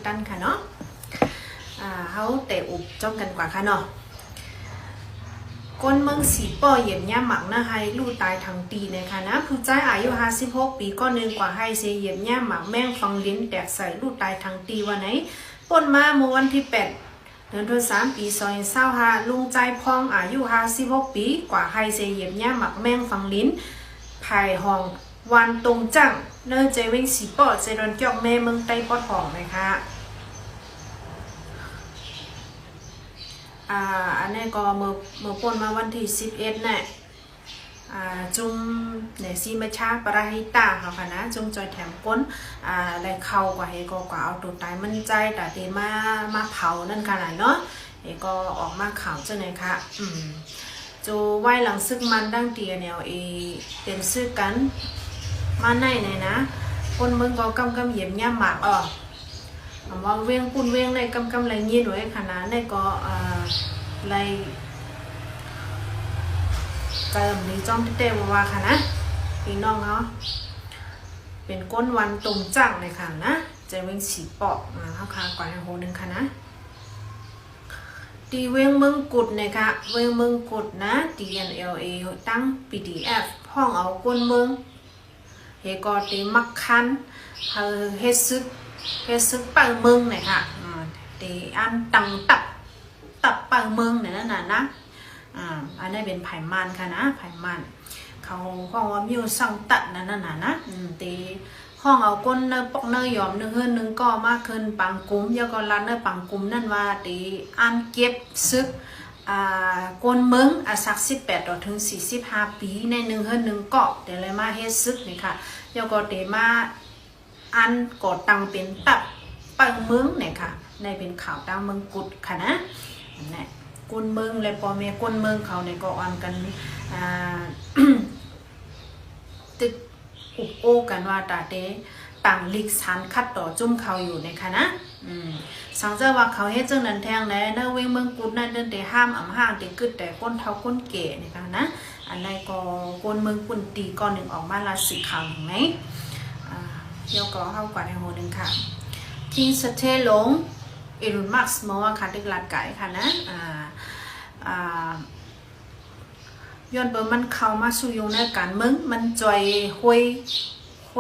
ตันค่ะเนาะเขาแต่อุบจ้องกันกว่าค่ะเนาะก้นเมืองสีป้อเหยียบย่าหมักนะให้ลู่ตายทางตีนะคะนะผู้ใจอายุ56 ปีก็นึงกว่าให้เสียเหยียบย่าหมักแม่งฟังลิ้นแตกใส่ลู่ตายทางตีวันไหนป่นมาเมื่อวันที่8 เดือนธันวาคมปี2025ลุงใจพองอายุ56 ปีกว่าให้เสียเหยียบย่าหมักแม่งฟังลิ้นภายห้องวันตรงจังเนื่อใจเว้งสีป้อใจรอนเกี่ยวแม่เมืองใต้ปอดห้องนะคะอันนี้ก็เมื่อป่นมาวันที่11เนี่ยจุงเนี่ยซีมาชาปราหิตาเขาค่ะนะจุงจอยแถมก้นอะไรเข้ากว่าเฮก็เอาตัวตายมันใจแต่เดมาเผานั่นขนาดเนาะเฮก็ออกมาข่าวเจ้าไหนคะจูไหวหลังซึกมันดั้งเตียเนี่ยเป็นซึกกันมาในเนี่ยนะคนเมืองก็กำเหยียบย่าหมากว่าเวียงปุ่นเวียงในกำไรยีหน่วยขนาดในก็ไรเติมนี้จ้องเต้ว่าค่ะนะพี่น้องเขาเป็นก้นวันตรงจังเลยค่ะนะใจเวียงสีปอกเขาคากว่าโหนึงค่ะนะตีเวียงเมืองกุดนะคะเวียงเมืองกุดนะ DNLA ตั้ง PDF ห้องเอาก้นเมืองเฮก็ตีมักคันเฮ็ดซึกปังเมืองเนี่ยค่ะตีอันตังตับปังเมืองเนี่ยนั่นนะอันนี้เป็นไผ่มันค่ะนะไผ่มันเขาห้องว่ามิวสังตัดนั่นนะตีห้องเอาก้นเนื้อปอกเนื้อยอมเนื้อเฮือนนึงก็มากขึ้นปังกุ้มยาก็รันเนื้อปังกุ้มนั่นว่าตีอันเก็บซึกก้นเมืองสัก18 ถึง 45 ปีในหนึ่งเฮือนนึงเกาะแต่เลยมาเฮ็ดซึกนี่ค่ะยาก็เตมาอันก่อตังเป็นตับปังเมืองเนี่ยค่ะในเป็นข่าวตังเมืองกุดค่ะนะนี่ก้นเมืองและปอเมก้นเมืองเขาในก็อ่อนกันตึกอุบโอกันว่าตาเตต่างลิกสันคัดต่อจุ่มเขาอยู่ในค่ะนะสังเจว่าเขาเฮ็ดจังนั้นแทงไหนเนเวงเมืองกุดนั่นเดินแต่ห้ามห้างแต่กึดแต่ก้นเท้าก้นเก๋ในค่ะนะอันไหนก็ก้นเมืองปุ่นตีก้อนหนึ่งออกมาลาสีขาวเห็นไหมเดี๋ยวก็เข้ากว่าในหัวหนึ่งค่ะคิงสเตลงเอรุนมาร์สมอว่าค่ะดึกหลัดไก่ค่ะนะย้อนเบอร์มันเข้ามาสู่อยู่ในการเมืองมันจอยห้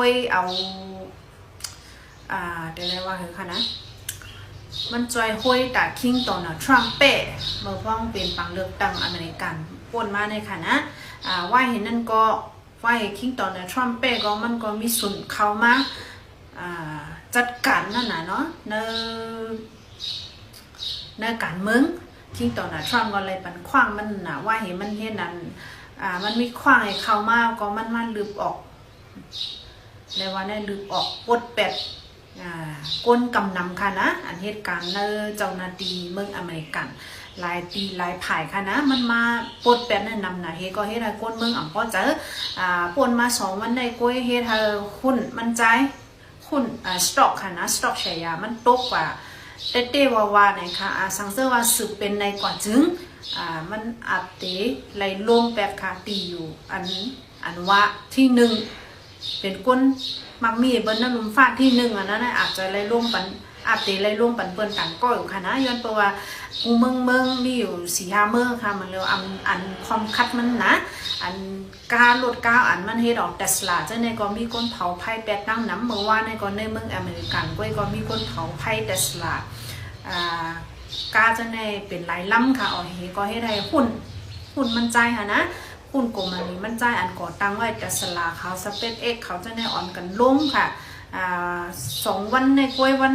วยเอาเดี๋ยวเรียกว่าเหรอค่ะนะมันจอยห้วยแต่คิงตอนทรัมป์เป้เมื่อพ้องเป็นปังเลือกตั้งอเมริกันป่นมาในค่ะนะว่าเห็นนั่นก็ว่าคิงตอนทรัมป์เป้ก็มันก็มีส่วนเข้ามาจัดการนั่นน่ะเนาะในการเมืองคิงตอนทรัมป์ก็เลยปันขว้างมันน่ะว่าเห็นมันเห็นนั้นมันมีขว้างให้เข้ามาก็มันลืบออกเลยว่าได้ลืบออกปดเป็ดก้นกำนำค่ะนะอันเหตุการณ์เจ้าหน้าที่เมืองอเมริกันหลายปีหลายผ่ายค่ะนะมันมาปดเป็ดนั่นนำนะเฮก็เฮ็ดให้ก้นเมืองก็เจอปนมา2 วันได้ก้อยเฮ็ดให้หุ้นมันใจหุ้นสต็อกค่ะนะสต็อกแชร์มันตกกว่าเต้ว่านะคะสังเกตว่าสืบเป็นในกว่าจึงมันอาจจะไหลลงแบบค่ะตีอยู่อันว่าที่1เป็นก้นมักมีเบิ้ลน้ำลมฟาดที่1อันนั้นอาจจะไหลลงปันอาจจะไหลลงปันเปิ้นต่างก็อยู่ค่ะนะย้อนเพราะว่ากูเมืองมีอยู่4-5เมืองค่ะมันเรียกอันความคัดมันนะอันการลดก้าวอันมันเฮ็ดออกเทสลาเจ้าในก็มีคนเผาไพ่แปดตั้งน้ำเมื่อวานในก็ในเมืองอเมริกันก็มีคนเผาไพ่เทสลากาจะในเป็นหลายล้ำค่ะเฮก็ให้ได้หุ้นมันใจค่ะนะหุ้นกลุ่มอันนี้มันใจอันก่อตั้งไว้เทสลาเขาสเปซเอ็กเขาจะในอ่อนกันลงค่ะ2 วันในก้อยวัน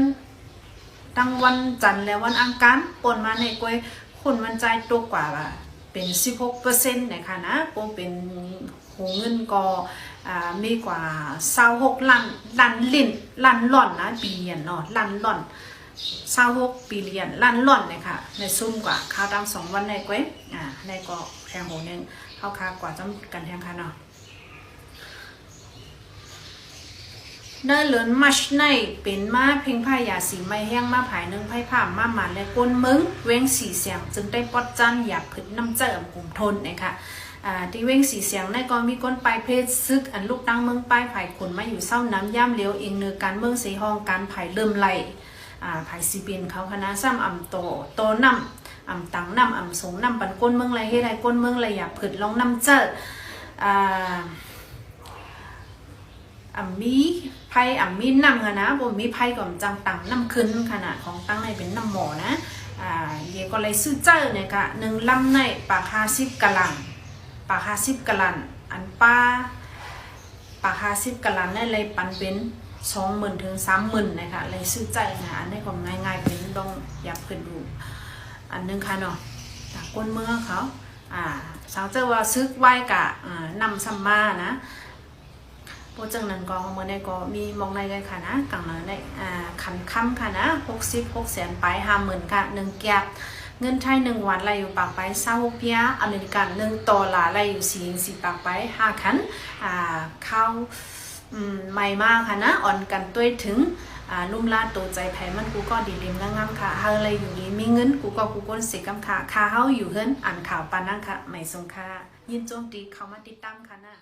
ตั้งวันจันทร์และวันอังคารปนมาในก้อยหุ้นมันใจตกกว่าเป็น 16% นะคะนะโปเป็นโหเงินก็มีกว่า26 ล้านลิ้นล้านล่อนนะปีเนาะล้านล่อน26 ปีเรียนล้านล่อนนะคะในซุ่มกว่าข้าวดัง2 วันในก้อยในก็แทงโหนึงเข้าค่ากว่าจำกันแทงค่ะเนาะได้เหลือนมัชในเป็นมาเพ่งผ้ายาสีไม้แห้งมาผายนึงไพ่ผ่ามาหมันและก้นมึงเว้งสีเสียงจึงได้ปอดจันอยากขึ้นน้ำเจิมกลุ่มทนนะคะที่เว้งสีเสียงในก็มีก้นปลายเพศซึกอันลูกตั้งเมืองปลายไผ่ขนมาอยู่เศร้าน้ำย่ำเลี้ยวเองเนื้อการเมืองเสห้องการไผ่เริ่มไหล ภายซีเปียนเขาคณะซ้ำโตนำตังนำสงนำปันก้นเมืองไรให้ไรก้นเมืองไรอยากผึดลองนำเจอมีไพ่มีนำค่ะนะบ่มีไพ่ก่อนจังตังนำขึ้นขนาดของตั้งในเป็นน้ำหมอนะเยก็เลยซื้อเจอเนี่ยค่ะ1 ลำในปาก50 กะลันอันป้าปาก50 กะลันในเลยปันเป็น20,000 ถึง 30,000นะคะเลยซื้อใจนะอันนี้ก็ง่ายๆเป็นลองอยากเพิ่นดูอันนึงค่ะเนาะจากก้นเมืองเขาสาวเจ้าว่าซึกไหว้กะนำซัมมานะพวกจังนั้นก็เมื่อใดก็มีมองในกันค่ะนะกังนั้นได้ขันค่ำค่ะนะ6 แสนไป50,000ค่ะ1 แก็บเงินไทย1 วันไหลอยู่ปากไป26 เปียอเมริกัน1 ดอลลาร์ไหลอยู่4 ปากไป5 คันเข้าใหม่มากค่ะนะอ่อนกันตัวถึงลุ่มลาดตัวใจแผ่มันกูก็ดีเด่นงามค่ะเฮาอะไรอยู่นี้มีเงินกูก้นเสียกำค่ะค่าเฮาอยู่เฮิรนอ่านข่าวปานนั่งค่ะไม่สงค่ายินโจมตีเข้ามาติดตามค่ะนะ